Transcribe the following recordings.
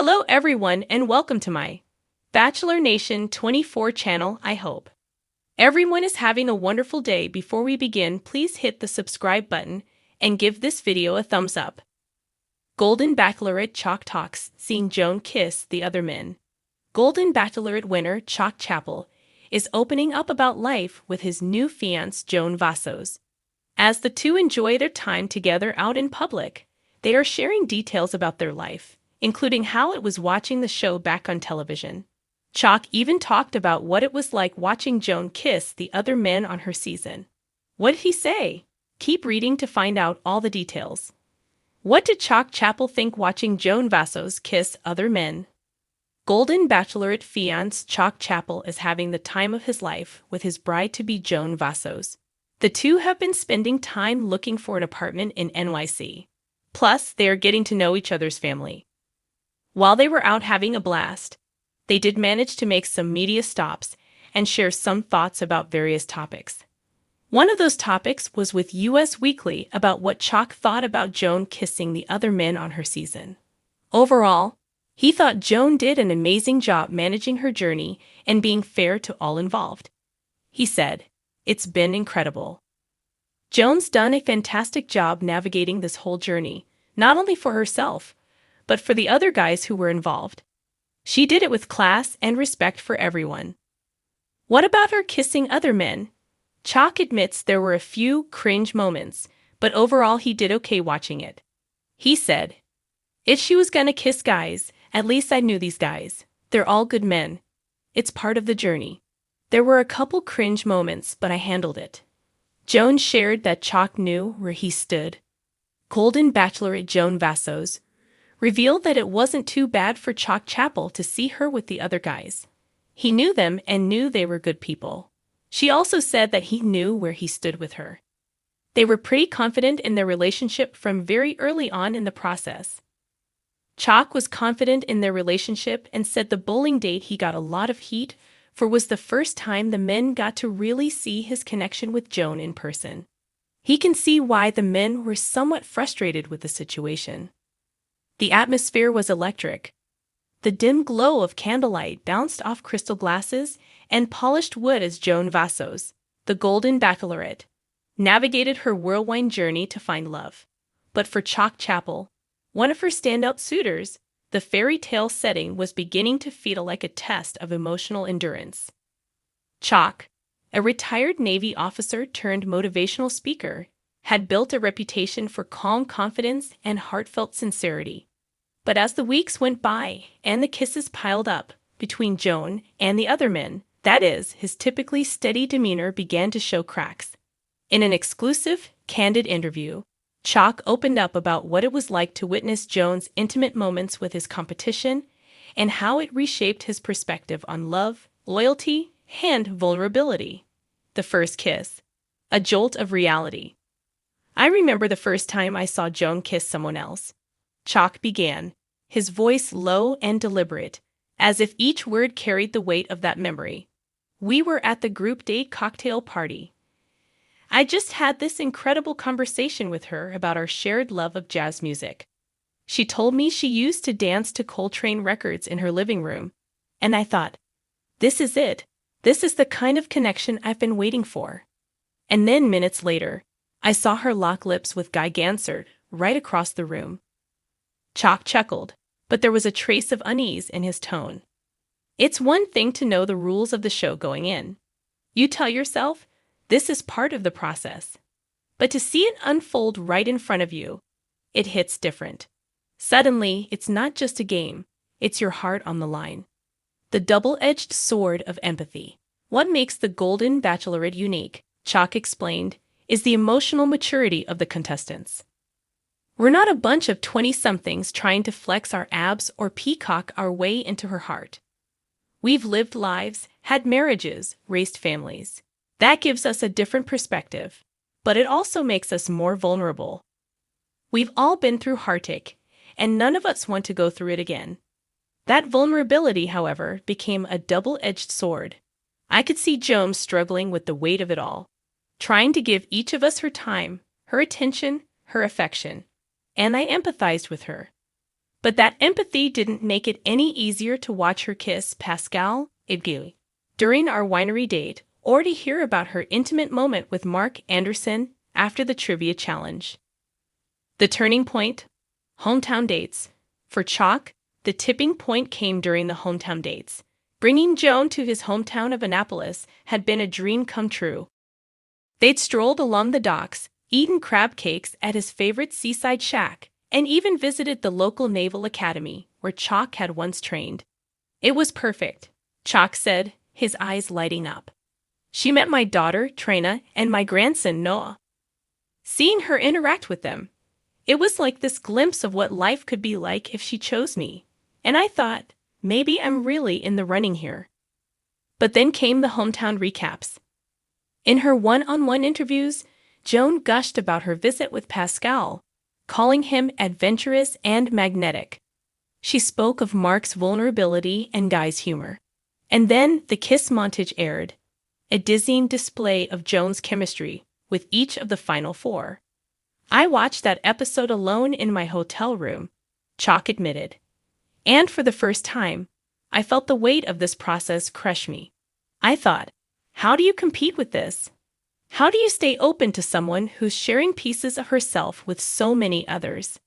Hello everyone and welcome to my Bachelor Nation 24 channel. I hope everyone is having a wonderful day. Before we begin, please hit the subscribe button and give this video a thumbs up. Golden Bachelorette Chock talks, seeing Joan kiss the other men. Golden Bachelorette winner Chock Chapel is opening up about life with his new fiancée Joan Vassos. As the two enjoy their time together out in public, they are sharing details about their life, including how it was watching the show back on television. Chock even talked about what it was like watching Joan kiss the other men on her season. What did he say? Keep reading to find out all the details. What did Chock Chapel think watching Joan Vassos kiss other men? Golden Bachelorette fiancé Chock Chapel is having the time of his life with his bride-to-be Joan Vassos. The two have been spending time looking for an apartment in NYC. Plus, they are getting to know each other's family. While they were out having a blast, they did manage to make some media stops and share some thoughts about various topics. One of those topics was with US Weekly about what Chock thought about Joan kissing the other men on her season. Overall, he thought Joan did an amazing job managing her journey and being fair to all involved. He said, "It's been incredible. Joan's done a fantastic job navigating this whole journey, not only for herself, but for the other guys who were involved. She did it with class and respect for everyone." What about her kissing other men? Chock admits there were a few cringe moments, but overall he did okay watching it. He said, "If she was gonna kiss guys, at least I knew these guys. They're all good men. It's part of the journey. There were a couple cringe moments, but I handled it." Joan shared that Chock knew where he stood. Golden Bachelorette Joan Vassos revealed that it wasn't too bad for Chock Chapel to see her with the other guys. He knew them and knew they were good people. She also said that he knew where he stood with her. They were pretty confident in their relationship from very early on in the process. Chock was confident in their relationship and said the bowling date he got a lot of heat for was the first time the men got to really see his connection with Joan in person. He can see why the men were somewhat frustrated with the situation. The atmosphere was electric. The dim glow of candlelight bounced off crystal glasses and polished wood as Joan Vassos, the Golden Bachelorette, navigated her whirlwind journey to find love. But for Chock Chapel, one of her standout suitors, the fairy tale setting was beginning to feel like a test of emotional endurance. Chock, a retired Navy officer turned motivational speaker, had built a reputation for calm confidence and heartfelt sincerity. But as the weeks went by and the kisses piled up between Joan and the other men, that is, his typically steady demeanor began to show cracks. In an exclusive, candid interview, Chock opened up about what it was like to witness Joan's intimate moments with his competition and how it reshaped his perspective on love, loyalty, and vulnerability. The first kiss. A jolt of reality. "I remember the first time I saw Joan kiss someone else," Chock began, his voice low and deliberate, as if each word carried the weight of that memory. "We were at the group date cocktail party. I just had this incredible conversation with her about our shared love of jazz music. She told me she used to dance to Coltrane records in her living room, and I thought, this is it. This is the kind of connection I've been waiting for." And then minutes later, I saw her lock lips with Guy Gansert right across the room. Chock chuckled, but there was a trace of unease in his tone. It's one thing to know the rules of the show going in. You tell yourself, this is part of the process. But to see it unfold right in front of you, it hits different. Suddenly, it's not just a game, it's your heart on the line. The double-edged sword of empathy. What makes the Golden Bachelorette unique, Chock explained, is the emotional maturity of the contestants. We're not a bunch of 20-somethings trying to flex our abs or peacock our way into her heart. We've lived lives, had marriages, raised families. That gives us a different perspective, but it also makes us more vulnerable. We've all been through heartache, and none of us want to go through it again. That vulnerability, however, became a double-edged sword. I could see Joan struggling with the weight of it all, trying to give each of us her time, her attention, her affection. And I empathized with her. But that empathy didn't make it any easier to watch her kiss Pascal Ibgui during our winery date, or to hear about her intimate moment with Mark Anderson after the trivia challenge. The turning point? Hometown dates. For Chock, the tipping point came during the hometown dates. Bringing Joan to his hometown of Annapolis had been a dream come true. They'd strolled along the docks, eaten crab cakes at his favorite seaside shack, and even visited the local Naval Academy, where Chock had once trained. It was perfect, Chock said, his eyes lighting up. She met my daughter, Trina, and my grandson, Noah. Seeing her interact with them, it was like this glimpse of what life could be like if she chose me. And I thought, maybe I'm really in the running here. But then came the hometown recaps. In her one-on-one interviews, Joan gushed about her visit with Pascal, calling him adventurous and magnetic. She spoke of Mark's vulnerability and Guy's humor. And then the kiss montage aired, a dizzying display of Joan's chemistry with each of the final four. I watched that episode alone in my hotel room, Chock admitted. And for the first time, I felt the weight of this process crush me. I thought, how do you compete with this? How do you stay open to someone who's sharing pieces of herself with so many others?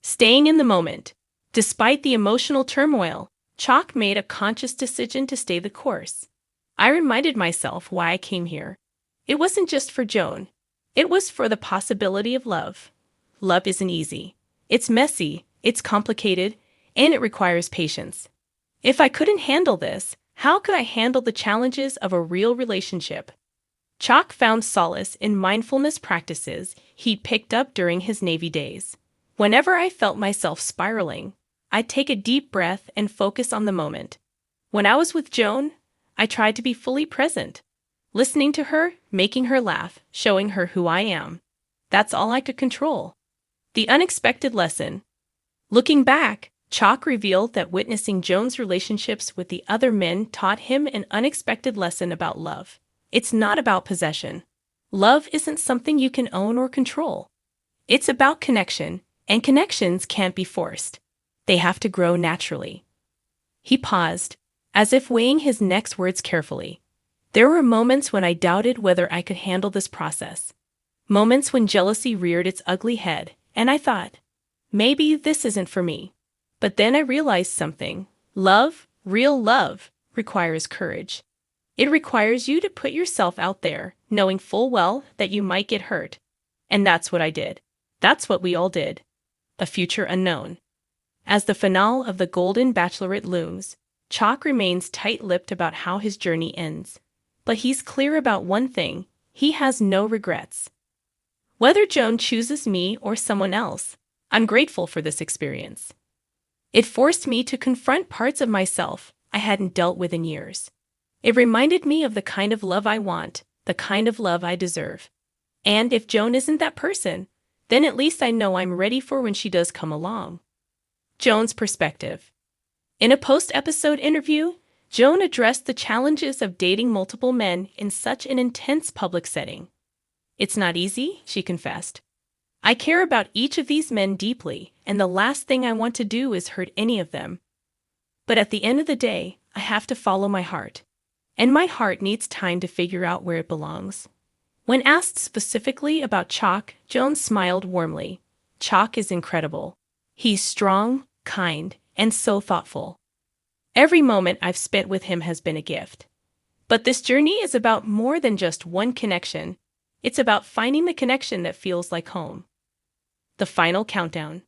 Staying in the moment. Despite the emotional turmoil, Chock made a conscious decision to stay the course. I reminded myself why I came here. It wasn't just for Joan. It was for the possibility of love. Love isn't easy. It's messy, it's complicated, and it requires patience. If I couldn't handle this, how could I handle the challenges of a real relationship? Chock found solace in mindfulness practices he picked up during his Navy days. Whenever I felt myself spiraling, I'd take a deep breath and focus on the moment. When I was with Joan, I tried to be fully present, listening to her, making her laugh, showing her who I am. That's all I could control. The unexpected lesson. Looking back, Chock revealed that witnessing Joan's relationships with the other men taught him an unexpected lesson about love. It's not about possession. Love isn't something you can own or control. It's about connection, and connections can't be forced. They have to grow naturally. He paused, as if weighing his next words carefully. There were moments when I doubted whether I could handle this process. Moments when jealousy reared its ugly head, and I thought, maybe this isn't for me. But then I realized something. Love, real love, requires courage. It requires you to put yourself out there, knowing full well that you might get hurt. And that's what I did. That's what we all did. A future unknown. As the finale of the Golden Bachelorette looms, Chock remains tight-lipped about how his journey ends. But he's clear about one thing: he has no regrets. Whether Joan chooses me or someone else, I'm grateful for this experience. It forced me to confront parts of myself I hadn't dealt with in years. It reminded me of the kind of love I want, the kind of love I deserve. And if Joan isn't that person, then at least I know I'm ready for when she does come along. Joan's perspective. In a post-episode interview, Joan addressed the challenges of dating multiple men in such an intense public setting. It's not easy, she confessed. I care about each of these men deeply, and the last thing I want to do is hurt any of them. But at the end of the day, I have to follow my heart. And my heart needs time to figure out where it belongs. When asked specifically about Chock, Joan smiled warmly. Chock is incredible. He's strong, kind, and so thoughtful. Every moment I've spent with him has been a gift. But this journey is about more than just one connection. It's about finding the connection that feels like home. The final countdown.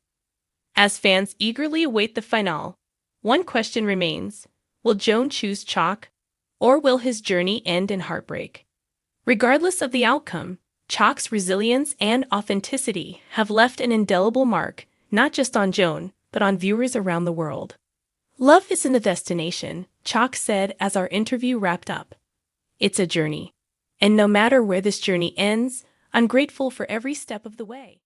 As fans eagerly await the finale, one question remains: will Joan choose Chock, or will his journey end in heartbreak? Regardless of the outcome, Chock's resilience and authenticity have left an indelible mark, not just on Joan, but on viewers around the world. Love isn't a destination, Chock said as our interview wrapped up. It's a journey. And no matter where this journey ends, I'm grateful for every step of the way.